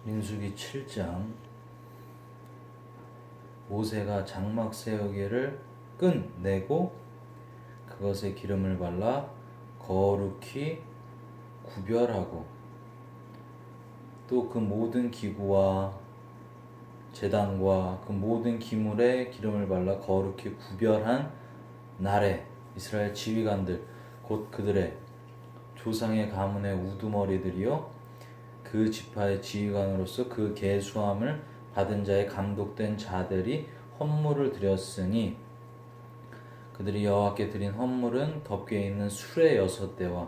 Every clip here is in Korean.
민수기 7장. 모세가 장막 세우기를 끝내고 그것에 기름을 발라 거룩히 구별하고, 또 그 모든 기구와 제단과 그 모든 기물에 기름을 발라 거룩히 구별한 날에 이스라엘 지휘관들, 곧 그들의 조상의 가문의 우두머리들이요 그 지파의 지휘관으로서 그 계수함을 받은 자의 감독된 자들이 헌물을 드렸으니, 그들이 여호와께 드린 헌물은 덮개 있는 수레 6대와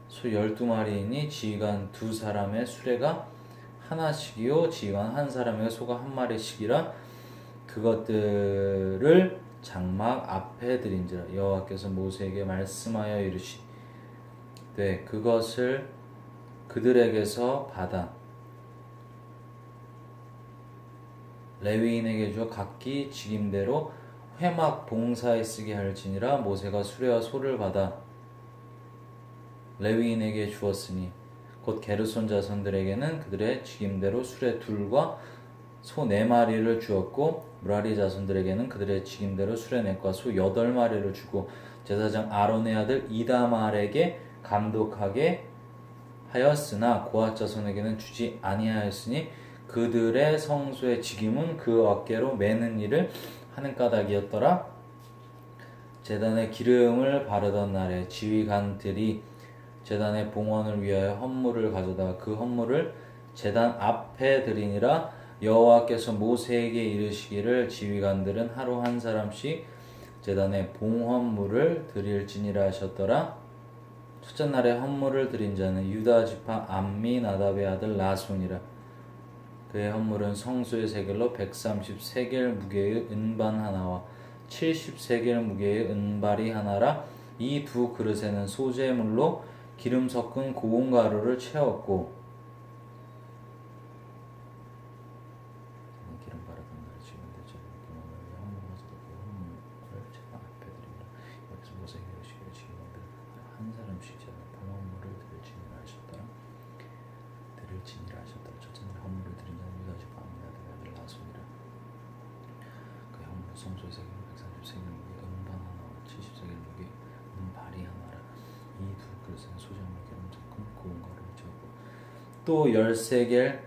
소 12마리이니 지휘관 2사람의 수레가 하나씩이요 지휘관 1사람의 소가 1마리씩이라. 그것들을 장막 앞에 드린지라. 여호와께서 모세에게 말씀하여 이르시되 그것을 그들에게서 받아 레위인에게 주어 각기 직임대로 회막 봉사에 쓰게 할지니라. 모세가 수레와 소를 받아 레위인에게 주었으니 곧 게르손 자손들에게는 그들의 직임대로 수레 2과 소 4마리를 주었고, 무라리 자손들에게는 그들의 직임대로 수레 4과 소 8마리를 주고, 제사장 아론의 아들 이다말에게 감독하게 하였으나 고앗 자손에게는 주지 아니하였으니 그들의 성소의 직임은 그 어깨로 매는 일을 하는 까닭이었더라. 제단에 기름을 바르던 날에 지휘관들이 제단의 봉헌을 위하여 헌물을 가져다가 그 헌물을 제단 앞에 드리니라. 여호와께서 모세에게 이르시기를 지휘관들은 하루 1사람씩 제단에 봉헌물을 드릴지니라 하셨더라. 첫째 날에 헌물을 드린 자는 유다 지파 암미나답의 아들 나손이라. 그의 헌물은 성소의 세겔로 130세겔 무게의 은반 하나와 70세겔 무게의 은발이 하나라. 이 2 그릇에는 소재물로 기름 섞은 고운 가루를 채웠고, 기름 바르던 날 지금 대체 헌물을 헌물을 제단 앞에 드리라. 여기서 모세에게 이르시기를 지휘관들 한 사람씩 제단 봉헌물을 드릴지니라 하셨더라. 첫째 날 헌물을 드린 자는 유다 지파 암미나답의 아들 나손이라. 그의 헌물은 성소의 세겔로 130세겔 무게 은반 하나와 70세겔 무게 은발이 하나라. 이 2 그릇에는 소재물로 기름 섞은 고운 가루를 채웠고, 또 10세겔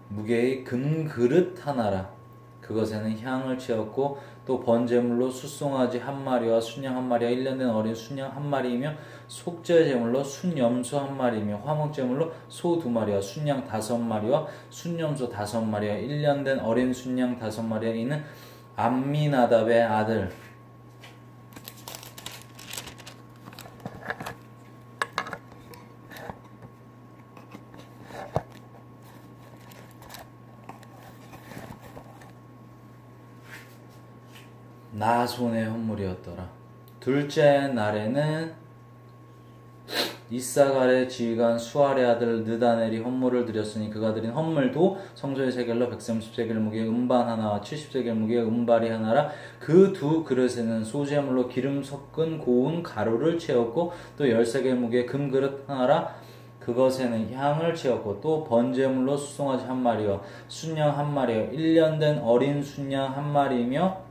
무게의 금그릇 하나라. 그것에는 향을 채웠고, 또 번제물로 숫송아지 1마리와 순양 1마리와 1년된 어린 순양 1마리이며 속죄제물로 순염소 1마리이며 화목제물로 소 2마리와 순양 5마리와 순염소 5마리와 1년된 어린 순양 5마리와 이는 암미나답의 아들 나손의 헌물이었더라. 둘째 날에는 이사갈의 지휘관 수알의 아들 느다넬이 헌물을 드렸으니 그가 드린 헌물도 성소의 세겔로 130세겔 무게의 은반 하나와 70세겔 무게의 은발이 하나라. 그 2 그릇에는 소재물로 기름 섞은 고운 가루를 채웠고, 또 10세겔 무게의 금그릇 하나라. 그것에는 향을 채웠고, 또 번제물로 숫송아지 1마리와 순양 1마리와 1년 된 어린 순양 1마리이며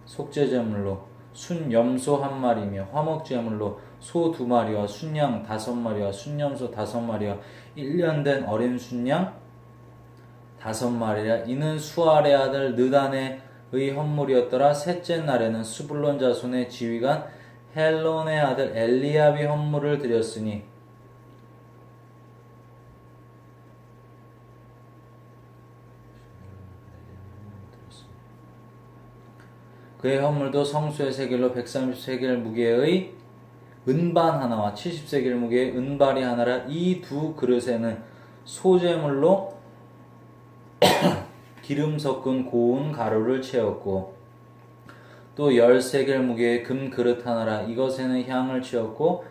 속죄제물로 순염소 1마리이며 화목제물로 소 2마리와 순양 5마리와 순염소 5마리와 1년 된 어린 순양 5마리라. 이는 수알의 아들 느다넬의 헌물이었더라. 셋째 날에는 스불론 자손의 지휘관 헬론의 아들 엘리압이 헌물을 드렸으니 그의 헌물도 성소의 세겔로 130세겔 무게의 은반 하나와 70세겔 무게의 은발이 하나라. 이 2 그릇에는 소재물로 기름 섞은 고운 가루를 채웠고, 또 10세겔 무게의 금그릇 하나라. 이것에는 향을 채웠고,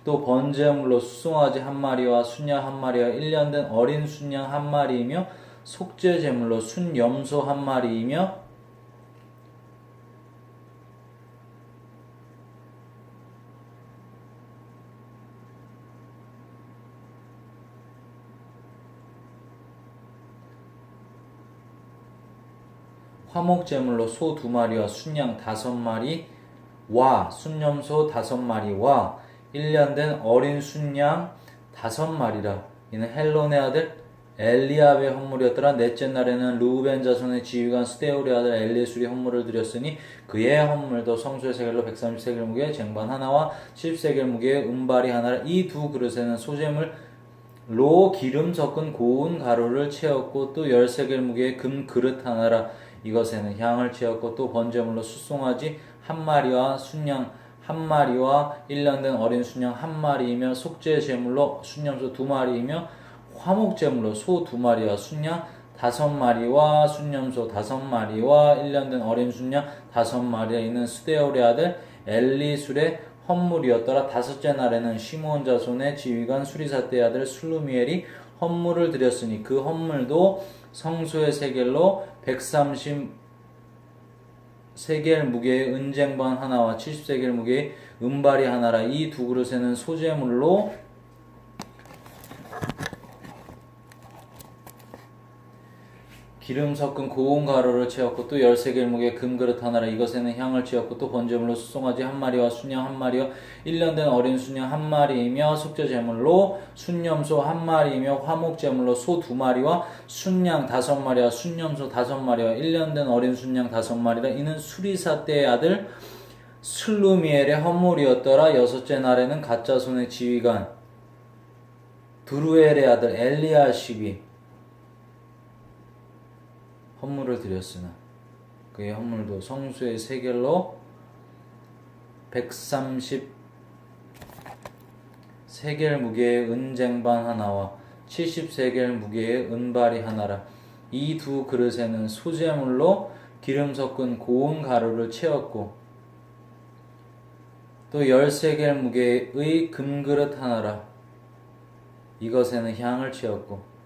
또 번제물로 숫송아지 1마리와 순양 1마리와 1년 된 어린 순양 1마리이며 속죄제물로 순염소 1마리이며 화목제물로 소 2마리와 순양 5마리와 순염소 5마리와 1년 된 어린 순양 5마리라. 이는 헬론의 아들 엘리압의 헌물이었더라. 넷째 날에는 르우벤 자손의 지휘관 스데울의 아들 엘리술이 헌물을 드렸으니 그의 헌물도 성소의 세겔로 130세겔 무게의 쟁반 하나와 70세겔 무게의 은발이 하나라. 이 두 그릇에는 소재물로 기름 섞은 고운 가루를 채웠고 또 10세겔 무게의 금 그릇 하나라. 이것에는 향을 채웠고 또 번제물로 숫송아지 1마리와 순양 1마리와 1년 된 어린 순양 1마리이며 속죄 제물로 순염소 2마리이며 화목제물로 소 2마리와 순양 5마리와 순염소 5마리와 1년 된 어린 순양 5마리에 있는 스데울의 아들 엘리술의 헌물이었더라. 다섯째 날에는 시므온 자손의 지휘관 수리사대의 아들 슬루미엘이 헌물을 드렸으니 그 헌물도 성소의 세겔로 130세겔 무게의 은쟁반 하나와 70세겔 무게의 은발이 하나라. 이 두 그릇에는 소재물로 기름 섞은 고운 가루를 채웠고 또 10세겔 무게의 금그릇 하나라. 이것에는 향을 채웠고 또 번제물로 숫송아지 1마리와 순양 1마리와 1년 된 어린 순양 1마리이며 속죄제물로 순염소 1마리이며 화목제물로 소 2마리와 순양 5마리와 순염소 5마리와 1년 된 어린 순양 5마리라. 이는 수리사 때의 아들 슬루미엘의 헌물이었더라. 여섯째 날에는 갓자손의 지휘관 두루엘의 아들 엘리야십이 헌물을 드렸으나 그의 헌물도 성수의 세겔로 130세겔 무게의 은쟁반 하나와 70세겔 무게의 은발이 하나라. 이 두 그릇에는 소재물로 기름 섞은 고운 가루를 채웠고 또 10세겔 무게의 금그릇 하나라. 이것에는 향을 채웠고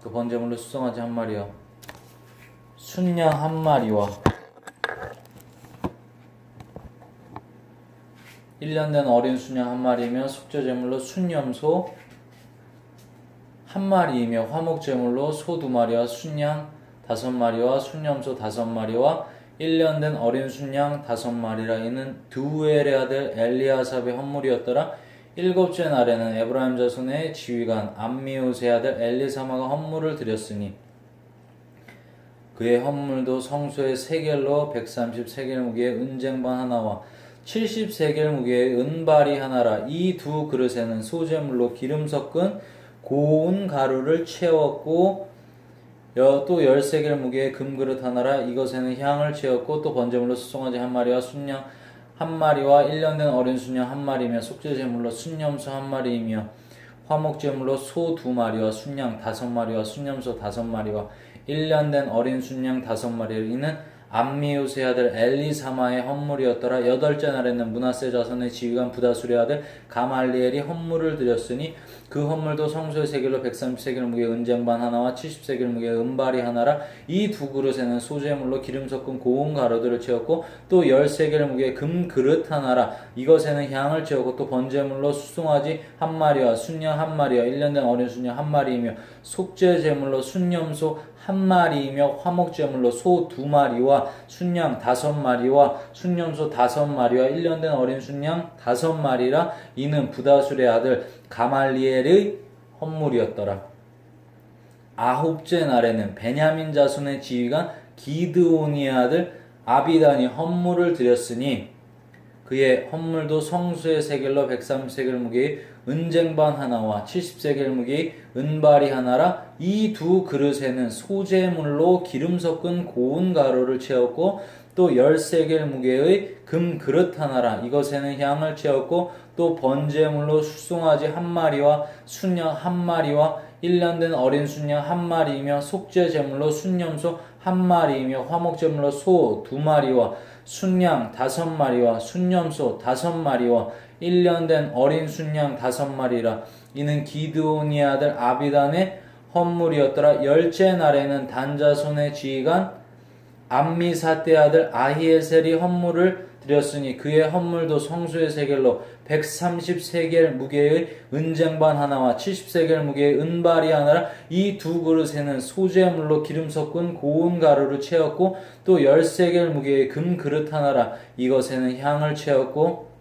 그 번제물로 숫송아지 1마리와 순양 1마리와 1년 된 어린 순양 1마리이며 속죄제물로 순염소 1마리이며 화목제물로 소 2마리와 순양 5마리와 순염소 5마리와 1년 된 어린 순양 5마리라. 이는 두엘의 아들 엘리아삽의 헌물이었더라. 일곱째 날에는 에브라임 자손의 지휘관 암미우스의 아들 엘리사마가 헌물을 드렸으니 그의 헌물도 성소의 세겔로 130세겔 무게의 은쟁반 하나와 70세겔 무게의 은발이 하나라. 이 두 그릇에는 소재물로 기름 섞은 고운 가루를 채웠고 또 10세겔 무게의 금그릇 하나라. 이것에는 향을 채웠고 또 번제물로 숫송아지 1마리와 순양 1마리와 1년 된 어린 순양 1마리이며 속죄제물로 순염소 1마리이며 화목제물로 소 2마리와 순양 5마리와 순염소 5마리와 1년 된 어린 순양 5마리를. 이는 암미우스의 아들 엘리사마의 헌물이었더라. 여덟째 날에는 므낫세 자손의 지휘관 부다술의 아들 가말리엘이 헌물을 드렸으니 그 헌물도 성소의 세겔로 130세겔 무게의 은쟁반 하나와 70세겔 무게의 은발이 하나라. 이 두 그릇에는 소재물로 기름 섞은 고운 가루들을 채웠고 또 10세겔 무게의 금 그릇 하나라. 이것에는 향을 채웠고 또 번제물로 숫송아지 1마리와 순양 1마리와 1년 된 어린 순양 1마리이며 속죄제물로 순염소 1마리이며 화목제물로 소 2마리와 순양 5마리와 순염소 5마리와 1년 된 어린 순양 5마리라. 이는 부다술의 아들 가말리엘의 헌물이었더라. 아홉째 날에는 베냐민 자손의 지휘관 기드온의 아들 아비단이 헌물을 드렸으니 그의 헌물도 성수의 세겔로 130세겔 무게의 은쟁반 하나와 70세겔 무게의 은발이 하나라. 이 두 그릇에는 소재물로 기름 섞은 고운 가루를 채웠고 또 10세겔 무게의 금 그릇 하나라. 이것에는 향을 채웠고 또 번제물로 숫송아지 1마리와 순양 1마리와 1년 된 어린 순양 1마리이며 속죄제물로 순염소 1마리이며 화목제물로 소 2마리와 순양 5마리와 순염소 5마리와 1년 된 어린 순양 5마리라. 이는 기드온의 아들 아비단의 헌물이었더라. 열째 날에는 단자손의 지휘관 암미사떼 아들 아히에셀이 헌물을 드렸으니 그의 헌물도 성소의 세겔로 130세겔 무게의 은쟁반 하나와 70세겔 무게의 은발이 하나라. 이 두 그릇에는 소재물로 기름 섞은 고운 가루를 채웠고 또 10세겔 무게의 금 그릇 하나라. 이것에는 향을 채웠고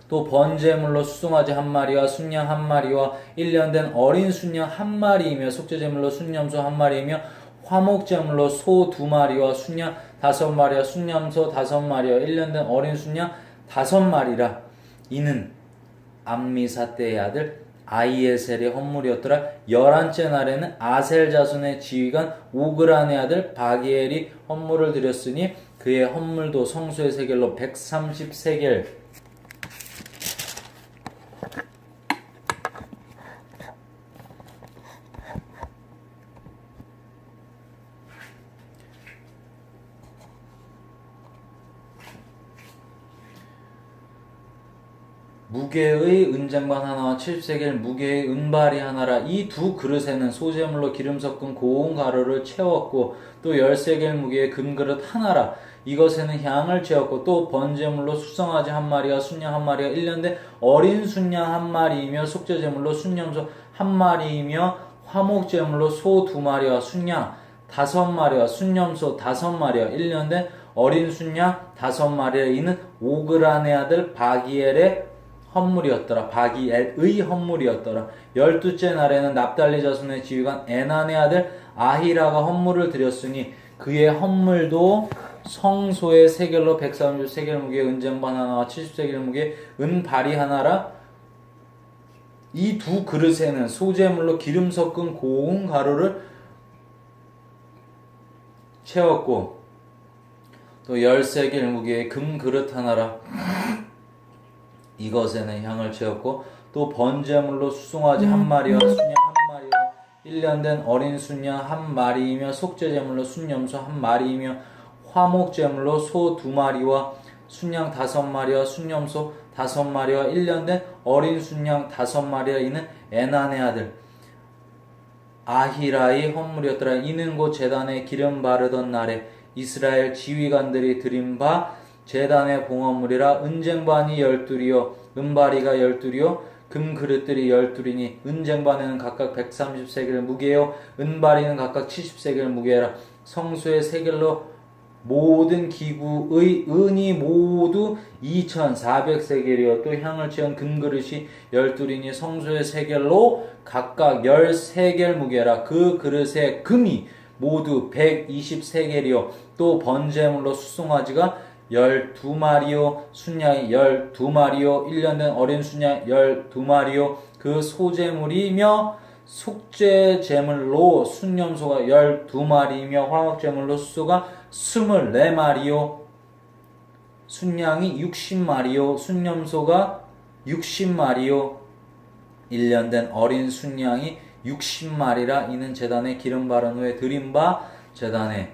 또 번제물로 수송아지 한 마리와 순양 한 마리와 1년 된 어린 순양 한 마리이며 속죄제물로 순염소 한 마리이며 화목제물로 소 2마리와 순양 5마리와 순염소 5마리와 1년 된 어린 순양 5마리라. 이는 암미사대의 아들 아이에셀의 헌물이었더라. 11째 날에는 아셀 자손의 지휘관 오그란의 아들 바기엘이 헌물을 드렸으니 그의 헌물도 성소의 세겔로 130세겔 무게의 은쟁반 하나와 70세겔 무게의 은발이 하나라. 이 두 그릇에는 소재물로 기름 섞은 고운 가루를 채웠고 또 10세겔 무게의 금그릇 하나라. 이것에는 향을 채웠고 또 번제물로 수송아지 한 마리와 순양 한 마리와 1년 된 어린 순양 한 마리이며 속죄제물로 순염소 한 마리이며 화목제물로 소 2마리와 순양 5마리와 순염소 5마리와 1년 된 어린 순양 5마리라. 이는 오그란의 아들 바기엘의 헌물이었더라. 바기엘의 헌물이었더라. 12째 날에는 납달리 자손의 지휘관 에난의 아들 아히라가 헌물을 드렸으니 그의 헌물도 성소의 세겔로 130세겔 무게의 은쟁반 하나와 70세겔 무게의 은발이 하나라. 이 두 그릇에는 소재물로 기름 섞은 고운 가루를 채웠고 또 10세겔 무게의 금 그릇 하나라. 이것에는 향을 채웠고 또 번제물로 수송아지 한 마리와 순양 한 마리와 1년 된 어린 순양 한 마리이며 속죄제물로 순염소 한 마리이며 화목제물로 소 2마리와 순양 5마리와 순염소 5마리와 1년 된 어린 순양 5마리와. 이는 에난의 아들 아히라의 헌물이었더라. 이는 곧 제단에 기름 바르던 날에 이스라엘 지휘관들이 드린 바 제단의 봉헌물이라. 은쟁반이 12이요 은바리가 12이요 금그릇들이 12이니 은쟁반에는 각각 130세겔 무게요 은바리는 각각 70세겔 무게라. 성소의 세겔로 모든 기구의 은이 모두 2400세겔이요 또 향을 채운 금그릇이 12이니 성소의 세겔로 각각 10세겔 무게라. 그 그릇의 금이 모두 120세겔이요 또 번제물로 수송아지가 12마리요 순양이 12마리요 1년 된 어린 순양 12마리요 그 소제물이며 속죄제물로 순염소가 12마리이며 화목제물로 수소가 24마리요 순양이 60마리요 순염소가 60마리요 1년 된 어린 순양이 60마리라. 이는 제단에 기름 바른 후에 드린 바 제단의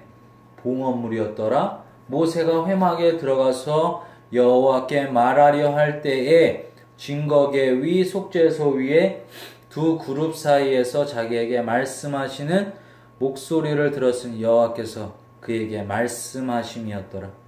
봉헌물이었더라. 모세가 회막에 들어가서 여호와께 말하려 할 때에 증거계 위 속죄소 위에 두 그룹 사이에서 자기에게 말씀하시는 목소리를 들었으니 여호와께서 그에게 말씀하심이었더라.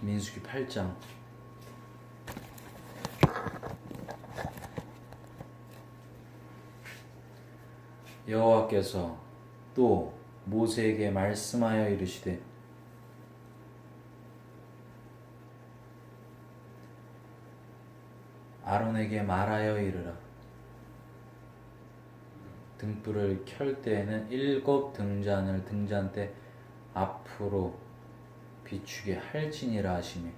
민수기 8장 여호와께서 또 모세에게 말씀하여 이르시되 아론에게 말하여 이르라. 등불을 켤 때에는 7 등잔을 등잔대 앞으로 비추게 할지니라 하시며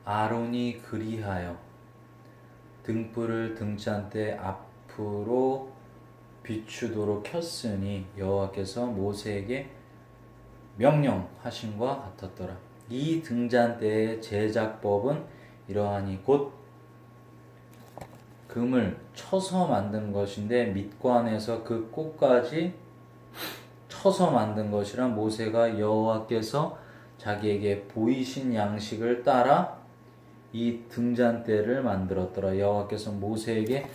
아론이 그리하여 등불을 등잔대 앞으로 비추도록 켰으니 여호와께서 모세에게 명령하심과 같았더라. 이 등잔대의 제작법은 이러하니 곧 금을 쳐서 만든 것인데 밑관에서 그 꼭까지 쳐서 만든 것이라. 모세가 여호와께서 자기에게 보이신 양식을 따라 이 등잔대를 만들었더라. 여호와께서 모세에게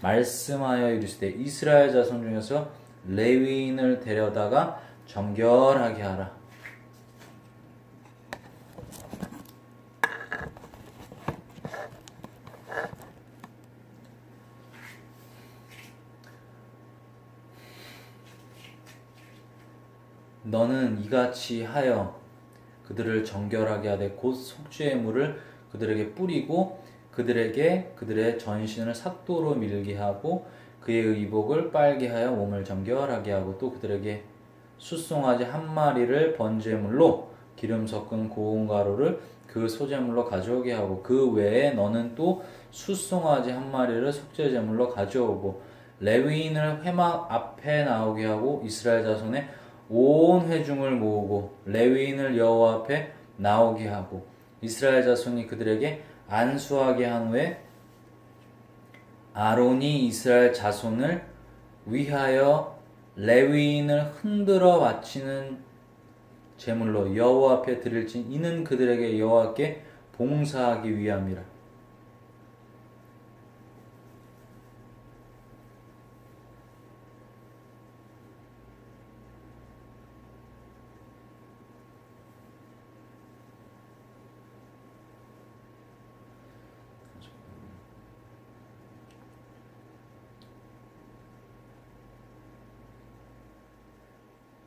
말씀하여 이르시되 이스라엘 자손 중에서 레위인을 데려다가 정결하게 하라. 너는 이같이 하여 그들을 정결하게 하되 곧 속죄의 물을 그들에게 뿌리고 그들에게 그들의 전신을 삭도로 밀게 하고 그의 의복을 빨게 하여 몸을 정결하게 하고 또 그들에게 숫송아지 한 마리를 번제물로 기름 섞은 고운 가루를 그 소제물로 가져오게 하고 그 외에 너는 또 숫송아지 한 마리를 속죄제물로 가져오고 레위인을 회막 앞에 나오게 하고 이스라엘 자손의 온 회중을 모으고 레위인을 여호와 앞에 나오게 하고 이스라엘 자손이 그들에게 안수하게 한 후에 아론이 이스라엘 자손을 위하여 레위인을 흔들어 바치는 제물로 여호와 앞에 드릴지 이는 그들에게 여호와께 봉사하기 위함이라.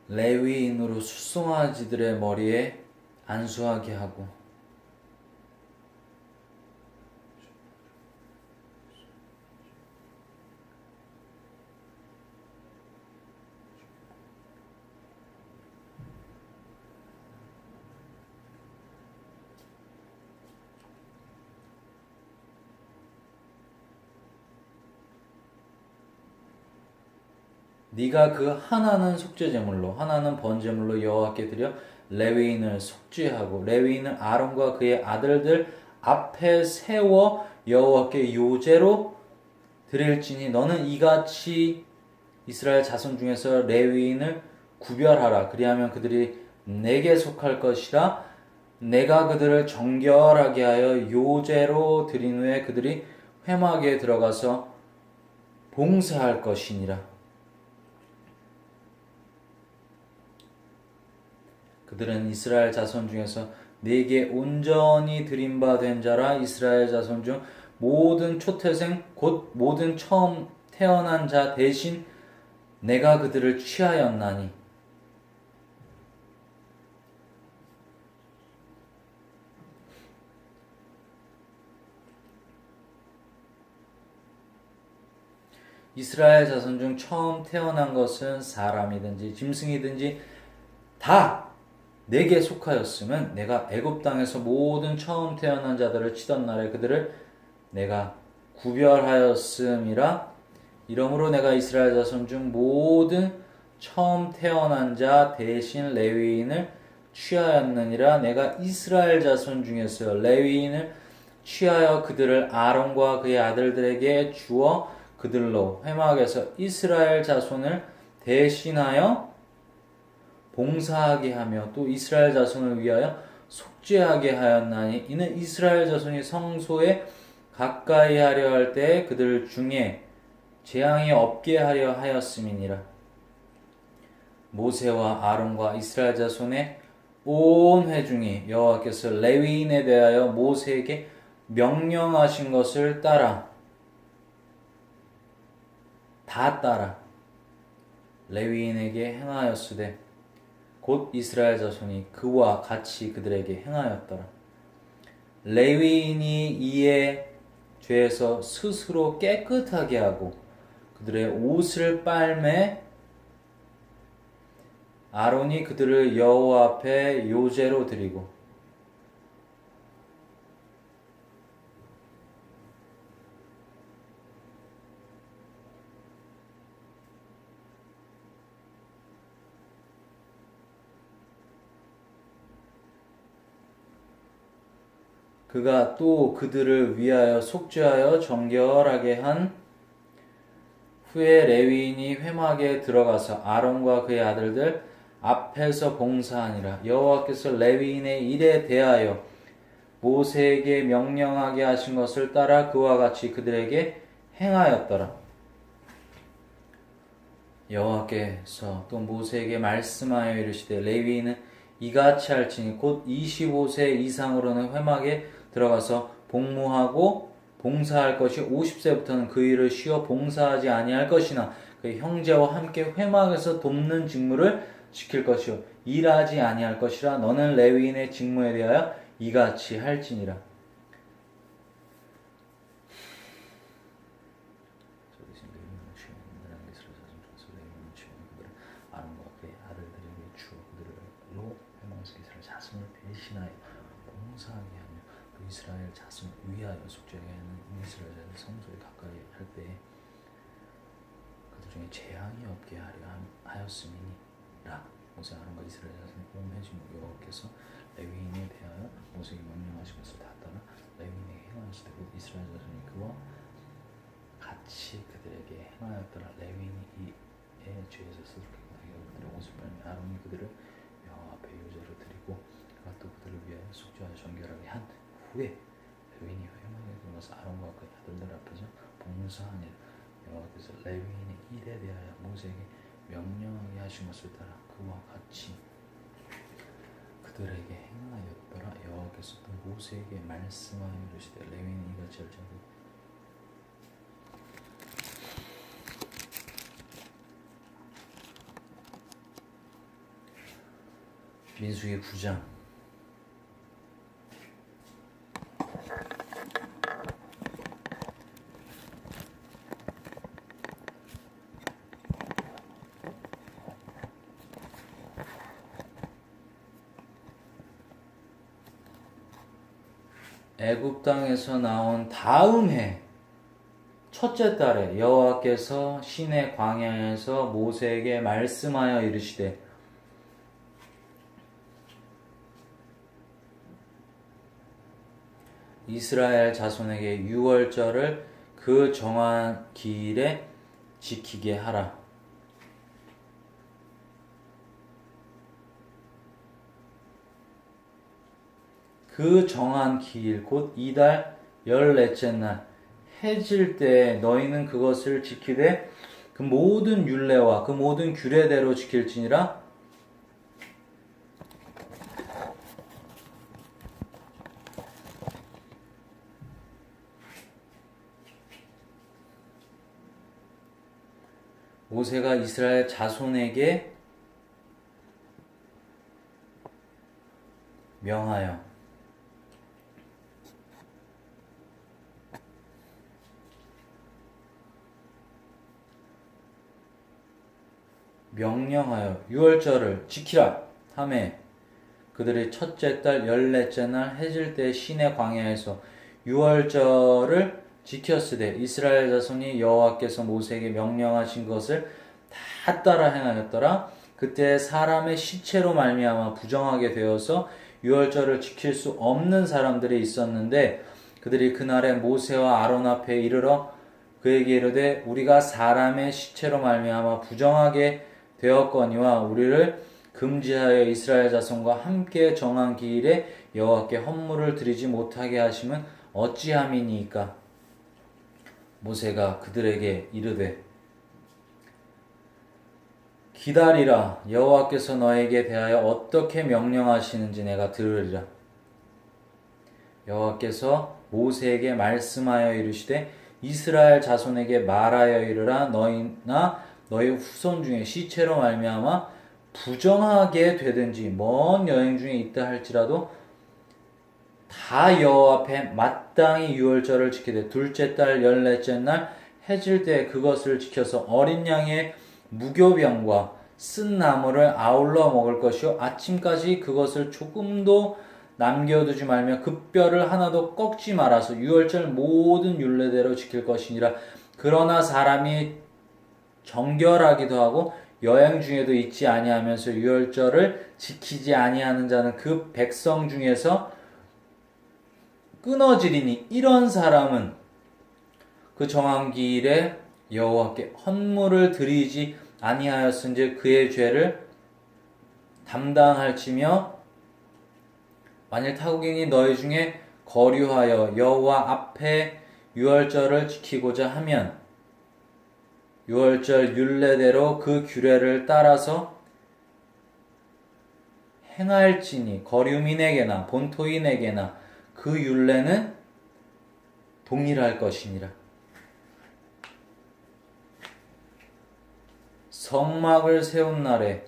레위인으로 숫송아지들의 머리에 안수하게 하고 네가 그 하나는 속죄제물로 하나는 번제물로 여호와께 드려 레위인을 속죄하고 레위인을 아론과 그의 아들들 앞에 세워 여호와께 요제로 드릴지니 너는 이같이 이스라엘 자손 중에서 레위인을 구별하라. 그리하면 그들이 내게 속할 것이라. 내가 그들을 정결하게 하여 요제로 드린 후에 그들이 회막에 들어가서 봉사할 것이니라. 그들은 이스라엘 자손 중에서 내게 온전히 드림받은 자라. 이스라엘 자손 중 모든 초태생 곧 모든 처음 태어난 자 대신 내가 그들을 취하였나니 이스라엘 자손 중 처음 태어난 것은 사람이든지 짐승이든지 다 내게 속하였음은 내가 애굽 땅에서 모든 처음 태어난 자들을 치던 날에 그들을 내가 구별하였음이라. 이러므로 내가 이스라엘 자손 중 모든 처음 태어난 자 대신 레위인을 취하였느니라. 내가 이스라엘 자손 중에서 레위인을 취하여 그들을 아론과 그의 아들들에게 주어 그들로 회막에서 이스라엘 자손을 대신하여 봉사하게 하며 또 이스라엘 자손을 위하여 속죄하게 하였나니 이는 이스라엘 자손이 성소에 가까이 하려 할 때 그들 중에 재앙이 없게 하려 하였음이니라. 모세와 아론과 이스라엘 자손의 온 회중이 여호와께서 레위인에 대하여 모세에게 명령하신 것을 다 따라 레위인에게 행하였으되 곧 이스라엘 자손이 그와 같이 그들에게 행하였더라. 레위인이 이에 죄에서 스스로 깨끗하게 하고 그들의 옷을 빨매 아론이 그들을 여호와 앞에 요제로 드리고 그가 또 그들을 위하여 속죄하여 정결하게 한 후에 레위인이 회막에 들어가서 아론과 그의 아들들 앞에서 봉사하니라. 여호와께서 레위인의 일에 대하여 모세에게 명령하게 하신 것을 따라 그와 같이 그들에게 행하였더라. 여호와께서 또 모세에게 말씀하여 이르시되 레위인은 이같이 할지니 곧 25세 이상으로는 회막에 들어가서 복무하고 봉사할 것이 50세부터는 그 일을 쉬어 봉사하지 아니할 것이나 그 형제와 함께 회막에서 돕는 직무를 지킬 것이요 일하지 아니할 것이라. 너는 레위인의 직무에 대하여 이같이 할지니라. 아론과 그의 아들들에게 주어 그들로 회막에서 이스라엘 자손을 대신하여 봉사하게 하며 또 이스라엘 자손을 위하여 속죄하게 하는 이스라엘 성소에 가까이 할 때에 그들 중에 재앙이 없게 하려 하였음이니라. 모세 아론과 이스라엘 자손이 홈해진 여호와께서 레위인에 대하여 모세에게 명령하신 것을 다 따라 레위인에게 행하시되 곧 이스라엘 자손이 그와 같이 그들에게 행하였더라. 레위인이 이에 죄에서 스스로 그들의 옷을 빨며 아론이 그들을 여호와 앞에 유죄로 드리고 그가 또 그들을 위하여 속죄하여 정결하게 한 후에 레위인이 회막에 들어가서 아론과 그의 아들들 앞에서 봉사하니라. 여호와께서 레위인의 일에 대하여 모세에게 명령하게 하신 것을 따라 그와 같이 그들에게 행하였더라. 여호와께서 또 모세에게 말씀하여 이르시되 레위인이 이같이 할지어다. 민수기 9장. 애굽 땅에서 나온 다음 해 첫째 달에 여호와께서 시내 광야에서 모세에게 말씀하여 이르시되 이스라엘 자손에게 유월절을 그 정한 기일에 지키게 하라. 그 정한 기일 곧 이달 14째 날 해질 때 너희는 그것을 지키되 그 모든 율례와 그 모든 규례대로 지킬지니라. 모세가 이스라엘 자손에게 명하여 유월절을 지키라 하매 그들이 첫째 달 14째 날 해질 때 시내 광야에서 유월절을 지켰으되 이스라엘 자손이 여호와께서 모세에게 명령하신 것을 다 따라 행하였더라. 그때 사람의 시체로 말미암아 부정하게 되어서 유월절을 지킬 수 없는 사람들이 있었는데 그들이 그날에 모세와 아론 앞에 이르러 그에게 이르되 우리가 사람의 시체로 말미암아 부정하게 되었거니와 우리를 금지하여 이스라엘 자손과 함께 정한 기일에 여호와께 헌물을 드리지 못하게 하심은 어찌함이니이까. 모세가 그들에게 이르되 기다리라. 여호와께서 너에게 대하여 어떻게 명령하시는지 내가 들으리라. 여호와께서 모세에게 말씀하여 이르시되 이스라엘 자손에게 말하여 이르라. 너희나 너희 후손 중에 시체로 말미암아 부정하게 되든지 먼 여행 중에 있다 할지라도 다 여호와 앞에 마땅히 유월절을 지키되 둘째 달 14째 날 해질 때 그것을 지켜서 어린 양의 무교병과 쓴 나물을 아울러 먹을 것이요 아침까지 그것을 조금도 남겨두지 말며 그 뼈를 하나도 꺾지 말아서 유월절 모든 율례대로 지킬 것이니라. 그러나 사람이 정결하기도 하고 여행 중에도 있지 아니하면서 유월절을 지키지 아니하는 자는 그 백성 중에서 끊어지리니 이런 사람은 그 정한 기일에 여호와께 헌물을 드리지 아니하였은즉 그의 죄를 담당할지며 만일 타국인이 너희 중에 거류하여 여호와 앞에 유월절을 지키고자 하면 유월절 율례대로 그 규례를 따라서 행할지니 거류민에게나 본토인에게나 그 율례는 동일할 것이니라. 성막을 세운 날에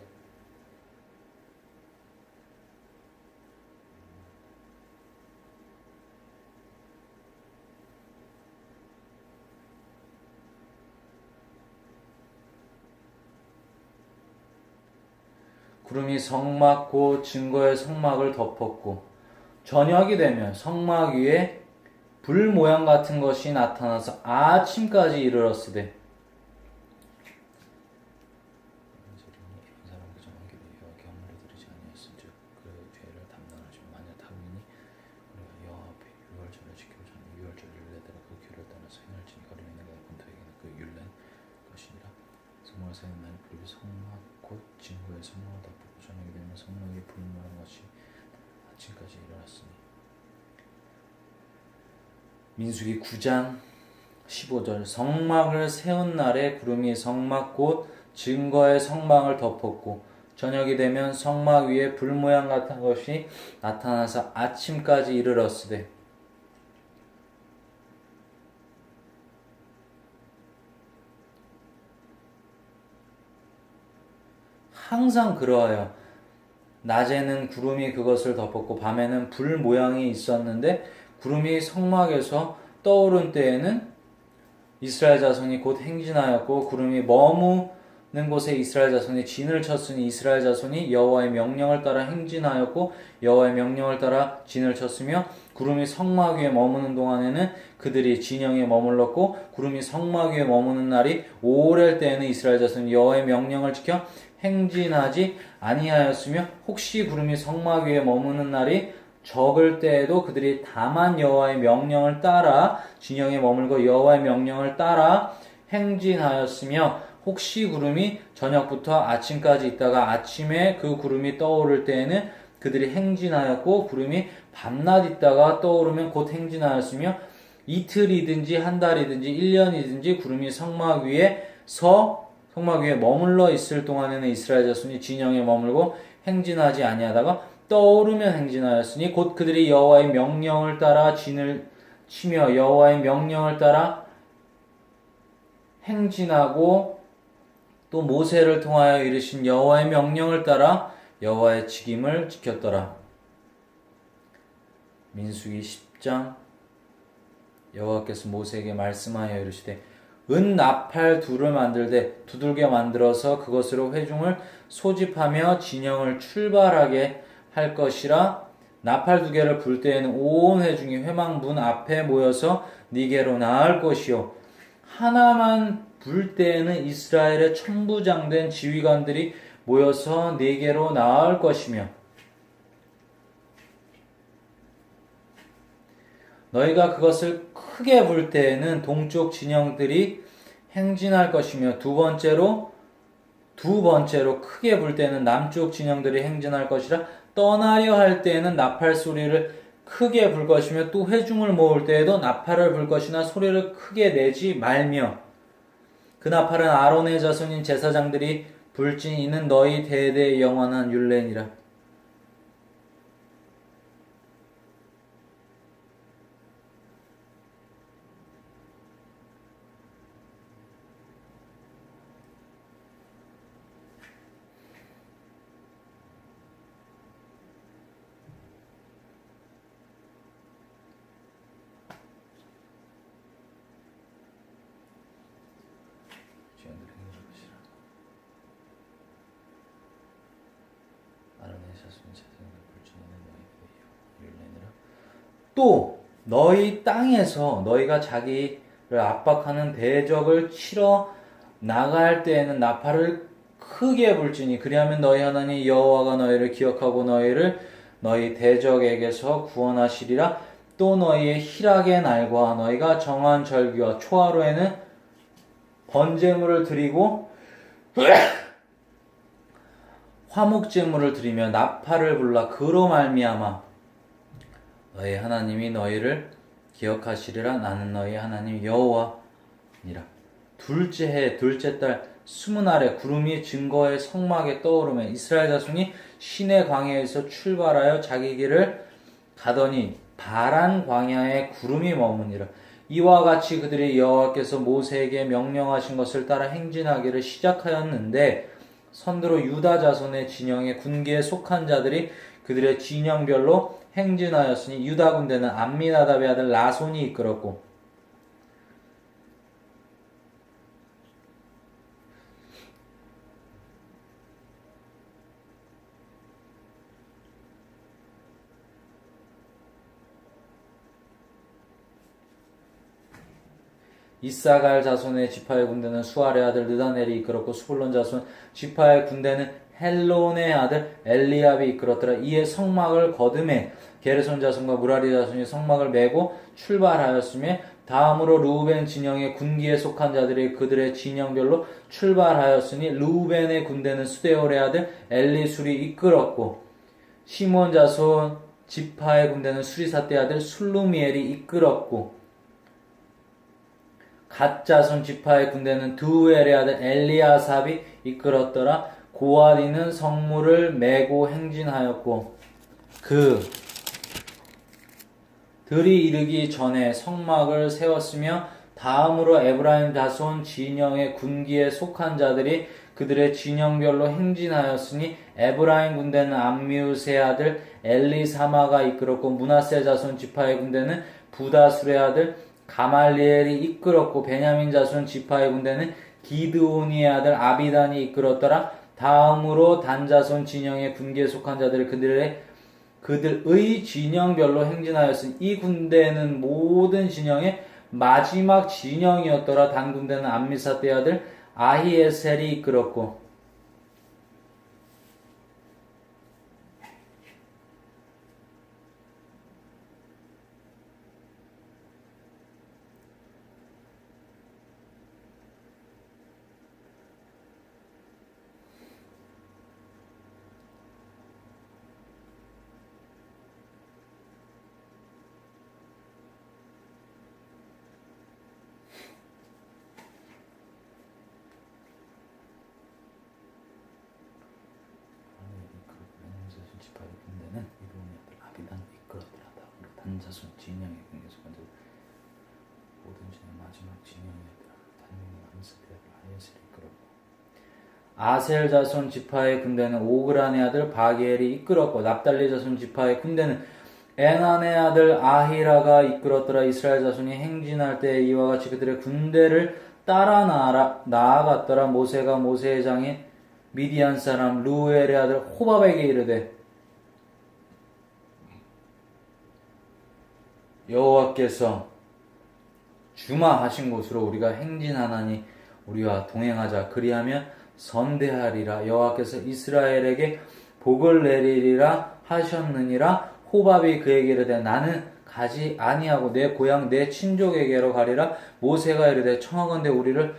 구름이 성막 곧 증거의 성막을 덮었고 저녁이 되면 성막 위에 불 모양 같은 것이 나타나서 아침까지 이르렀으되 민수기 9장 15절 성막을 세운 날에 구름이 성막 곧 증거의 성막을 덮었고 저녁이 되면 성막 위에 불 모양 같은 것이 나타나서 아침까지 이르렀으되 항상 그러하여 낮에는 구름이 그것을 덮었고 밤에는 불 모양이 있었는데 구름이 성막에서 떠오른 때에는 이스라엘 자손이 곧 행진하였고 구름이 머무는 곳에 이스라엘 자손이 진을 쳤으니 이스라엘 자손이 여호와의 명령을 따라 행진하였고 여호와의 명령을 따라 진을 쳤으며 구름이 성막 위에 머무는 동안에는 그들이 진영에 머물렀고 구름이 성막 위에 머무는 날이 오렐 때에는 이스라엘 자손이 여호와의 명령을 지켜 행진하지 아니하였으며 혹시 구름이 성막 위에 머무는 날이 적을 때에도 그들이 다만 여호와의 명령을 따라 진영에 머물고 여호와의 명령을 따라 행진하였으며 혹시 구름이 저녁부터 아침까지 있다가 아침에 그 구름이 떠오를 때에는 그들이 행진하였고 구름이 밤낮 있다가 떠오르면 곧 행진하였으며 이틀이든지 한 달이든지 1년이든지 구름이 성막 위에 머물러 있을 동안에는 이스라엘 자손이 진영에 머물고 행진하지 아니하다가 떠오르면 행진하였으니 곧 그들이 여호와의 명령을 따라 진을 치며 여호와의 명령을 따라 행진하고 또 모세를 통하여 이르신 여호와의 명령을 따라 여호와의 직임을 지켰더라. 민수기 10장 여호와께서 모세에게 말씀하여 이르시되 은 나팔 둘을 만들되 두들겨 만들어서 그것으로 회중을 소집하며 진영을 출발하게 할 것이라. 나팔 두 개를 불 때에는 온 회중이 회망문 앞에 모여서 네게로 나을 것이요 하나만 불 때에는 이스라엘의 천부장된 지휘관들이 모여서 네게로 나을 것이며 너희가 그것을 크게 불 때에는 동쪽 진영들이 행진할 것이며 두 번째로 크게 불 때는 남쪽 진영들이 행진할 것이라. 떠나려 할 때에는 나팔 소리를 크게 불 것이며 또 회중을 모을 때에도 나팔을 불 것이나 소리를 크게 내지 말며 그 나팔은 아론의 자손인 제사장들이 불지니 이는 너희 대대의 영원한 율례니라. 또 너희 땅에서 너희가 자기를 압박하는 대적을 치러 나갈 때에는 나팔을 크게 불지니 그리하면 너희 하나님 여호와가 너희를 기억하고 너희를 너희 대적에게서 구원하시리라. 또 너희의 희락의 날과 너희가 정한 절기와 초하루에는 번제물을 드리고 화목제물을 드리며 나팔을 불라 그로 말미암아 너희 하나님이 너희를 기억하시리라. 나는 너희 하나님 여호와니라. 둘째 해 둘째 달 20날에 구름이 증거의 성막에 떠오르며 이스라엘 자손이 시내 광야에서 출발하여 자기 길을 가더니 바란 광야에 구름이 머무니라. 이와 같이 그들이 여호와께서 모세에게 명령하신 것을 따라 행진하기를 시작하였는데 선두로 유다 자손의 진영의 군기에 속한 자들이 그들의 진영별로 행진하였으니 유다 군대는 암미나답의 아들 나손이 이끌었고 이사갈 자손의 지파의 군대는 수알의 아들 느다넬이 이끌었고 수불론 자손 지파의 군대는 헬론의 아들 엘리압이 이끌었더라. 이에 성막을 거두매 게르손 자손과 무라리 자손이 성막을 메고 출발하였으며 다음으로 루벤 진영의 군기에 속한 자들이 그들의 진영별로 출발하였으니 루벤의 군대는 수데올의 아들 엘리술이 이끌었고 시몬 자손 지파의 군대는 수리사떼 아들 술루미엘이 이끌었고 갓 자손 지파의 군대는 두엘의 아들 엘리아삽이 이끌었더라. 고아디는 성물을 메고 행진하였고 그들이 이르기 전에 성막을 세웠으며 다음으로 에브라임 자손 진영의 군기에 속한 자들이 그들의 진영별로 행진하였으니 에브라임 군대는 암미우스의 아들 엘리사마가 이끌었고 므낫세 자손 지파의 군대는 부다술의 아들 가말리엘이 이끌었고 베냐민 자손 지파의 군대는 기드오니의 아들 아비단이 이끌었더라. 다음으로 단 자손 진영의 군기에 속한 자들이 그들의 진영별로 행진하였으니 이 군대는 모든 진영의 마지막 진영이었더라. 단 군대는 암미사떼의 아들 아히에셀이 이끌었고 지파의 군대는 이동의 아들 아비단 이끌었더라. 단 자손 진영의 군기에 속한 자들 모든 진영 마지막 진영이었더라. 단군은 암미사떼의 아들 아히에셀이 이끌었고 아셀 자손 지파의 군대는 오그란의 아들 바기엘이 이끌었고 납달리 자손 지파의 군대는 에난의 아들 아히라가 이끌었더라. 이스라엘 자손이 행진할 때 이와 같이 그들의 군대를 따라 나아갔더라. 모세가 모세의 장인 미디안 사람 루엘의 아들 호밥에게 이르되 여호와께서 주마하신 곳으로 우리가 행진하나니 우리와 동행하자. 그리하면 선대하리라. 여호와께서 이스라엘에게 복을 내리리라 하셨느니라. 호밥이 그에게 이르되 나는 가지 아니하고 내 고향 내 친족에게로 가리라. 모세가 이르되 청하건대 우리를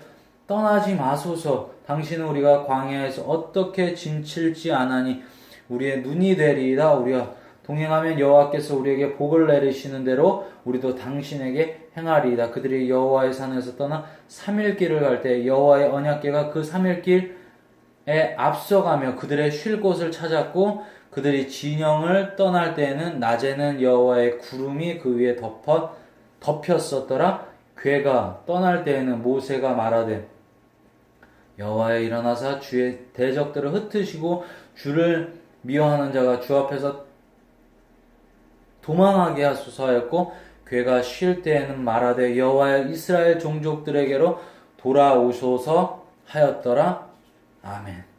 떠나지 마소서. 당신은 우리가 광야에서 어떻게 진칠지 아나니 우리의 눈이 되리이다. 우리와 동행하면 여호와께서 우리에게 복을 내리시는 대로 우리도 당신에게 행하리이다. 그들이 여호와의 산에서 떠나 3일 길을 갈 때 여호와의 언약궤가 그 3일 길에 앞서가며 그들의 쉴 곳을 찾았고 그들이 진영을 떠날 때에는 낮에는 여호와의 구름이 그 위에 덮였었더라. 궤가 떠날 때에는 모세가 말하되 여호와여 일어나사 주의 대적들을 흩으시고 주를 미워하는 자가 주 앞에서 도망하게 하소서 하였고 궤가 쉴 때에는 말하되 여호와여 이스라엘 종족들에게로 돌아오소서 하였더라. 아멘.